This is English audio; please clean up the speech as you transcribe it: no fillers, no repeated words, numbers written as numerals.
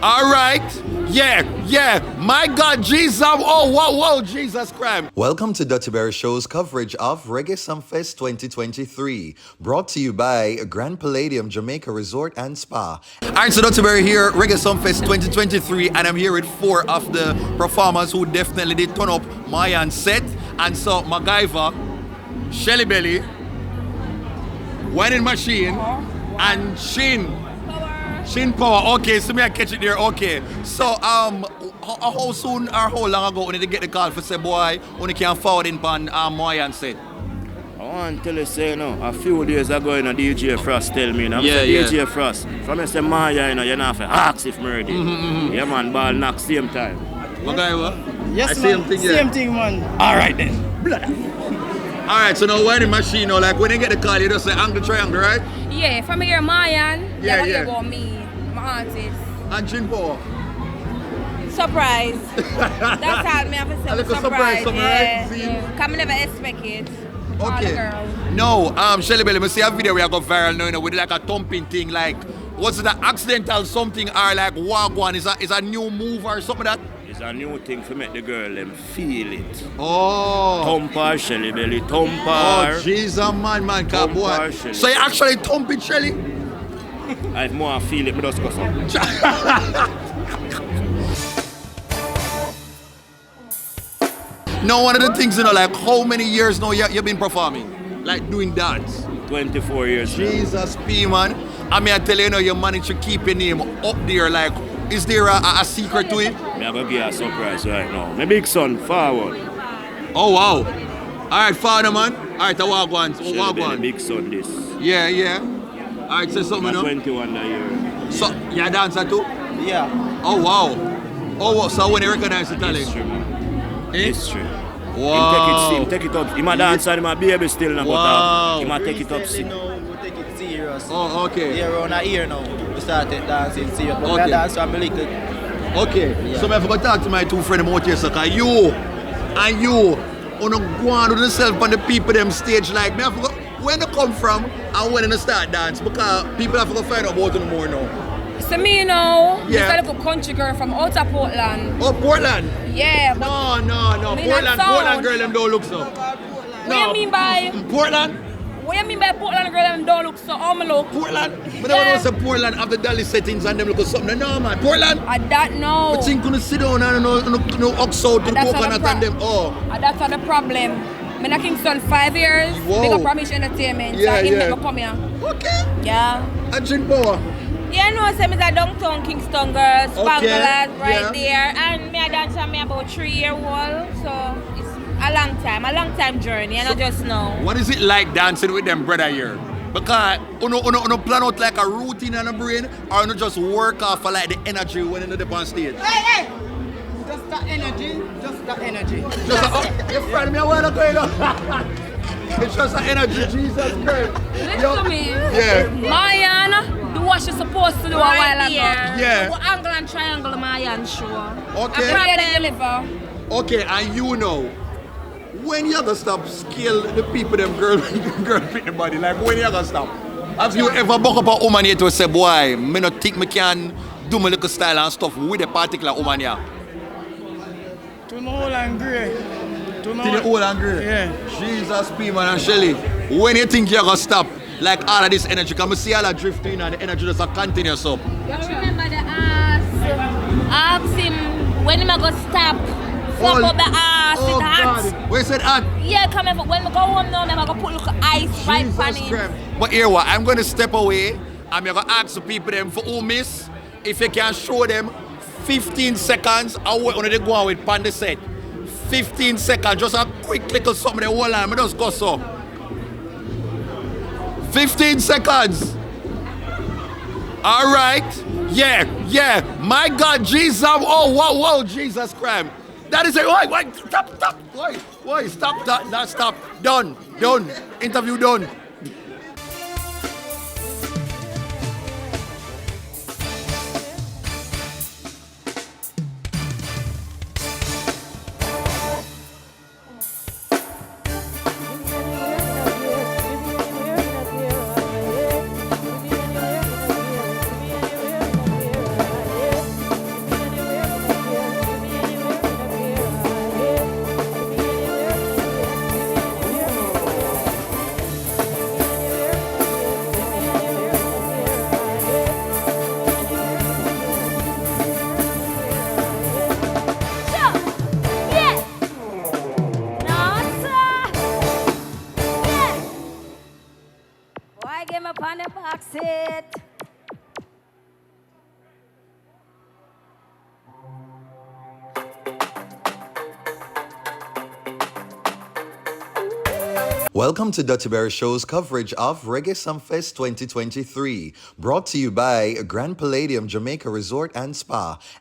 All right. Yeah. My God, Jesus. Oh, whoa, Jesus Christ. Welcome to Dutty Berry Show's coverage of Reggae Sumfest 2023. Brought to you by Grand Palladium Jamaica Resort and Spa. All right, so Dutty Berry here, Reggae Sumfest 2023. And I'm here with 4 of the performers who definitely did turn up my set. And so MacGyver, Shelly Belly, Whining Machine, and Shin Power. Okay, so me I catch it there. Okay. So how soon or how long ago when they get the call for say boy when they can forward in pan Moyan said? I want to tell you say a few days ago DJ Frost tell me DJ Frost from I say Maya you know have to ask if me ready. Yeah man, ball knock same time. MacGyver? Yes, Same thing, man. Alright then. Alright, so now Whining Machine like when they get the call you just say angle triangle, right? Yeah, from here Mayan, yeah. hear about me, my artist. And Shin Power? Surprise. That's how me have to say. A little surprise, right? Yeah. Come never expect it. Okay. No, Shelly Belly, I see a video where I go viral now, with like a thumping thing, like was it an accidental something or like wagwan? Is a new move or something like that? It's a new thing to make the girl them feel it. Oh. Thumper, Shelly Belly, thumper. Oh, Jesus, man, car boy. So you actually thump it, Shelly? I more feel it, but just go some. No, one of the things, like how many years now you've been performing? Like doing dance? 24 years. Jesus, P, man. I mean, I tell you, you managed to keep your name up there, like, is there a secret to it? I'm going to give you a surprise right now. My big son, forward. Oh, wow. All right, father, man. All right, I walk one. My big son, this. Yeah. All right, say something, I'm 21 that year. So, you dancer too? Yeah. Oh, wow. So when you recognize the talent? History, man. History. Wow. Him take it up. He might dance and he might baby still now, wow. But he might take it up. We take it serious. Oh, okay. Yeah, around a year now. We started dancing serious. But we dance from a little. Okay. Yeah. So I forgot to talk to my 2 friends out here, so you wanna go on with yourself on the people them stage like me. I forgot where they come from and when they start dance because people have to find out about them more now. So me, just a little country girl from outer Portland. Oh, Portland? Yeah, but no. Portland girl them don't look so. What you mean by Portland? What you mean by Portland girl them don't look so? How me look? Portland? But I want to say Portland have the dolly settings and them look something. No man, Portland? I don't know. But think gonna sit down and no ox out to the coconut and them. Oh. That's not the problem. I'm in Kingston 5 years. Whoa. Big up Promise Entertainment. Yeah, so he never come here. Okay. Yeah. And Shin Power? Yeah, no, so I'm a downtown Kingston girl, Spanglers right there. And me I dance on me about 3-year-old, so it's a long time journey, and I just know. What is it like dancing with them brother here? Because you plan out like a routine in the brain, or you just work off for like the energy when you're on stage? Hey! Just the energy. You friend me a while ago, It's just the energy, Jesus Christ. Listen to me. Yeah. Mayan, do what you're supposed to do a while ago. Yeah. Go angle and triangle Mayan show. Okay. I'm ready to deliver. Okay, and you know, when you gonna stop scale the people them girl fit the body, like when you gonna stop? Have you ever buck up a woman here to say, boy, me not think me can do my little style and stuff with a particular woman here? To the old and grey. To the old and grey? Yeah. Jesus, P, man, and Shelly, when you think you're gonna stop, like all of this energy, can we see all that drifting and the energy just continue so? You remember the ask him when am I gonna stop? Flop up the ass, it's hot. God. Where said hot? Yeah, come here, when we go home now, I'm gonna put little ice right on it. But here what, I'm gonna step away, I'm gonna ask the people them for who miss, if you can show them 15 seconds, how when they go on with Panda set. 15 seconds, just a quick little something they hold on, I just go so. 15 seconds. All right. Yeah. My God, Jesus. Oh, whoa, Jesus Christ. That is it. Why? Stop. Why? Stop that. Stop. Done. Interview done. him up on the box seat. Welcome to Dutty Berry Show's coverage of Reggae Sumfest 2023, brought to you by Grand Palladium Jamaica Resort and Spa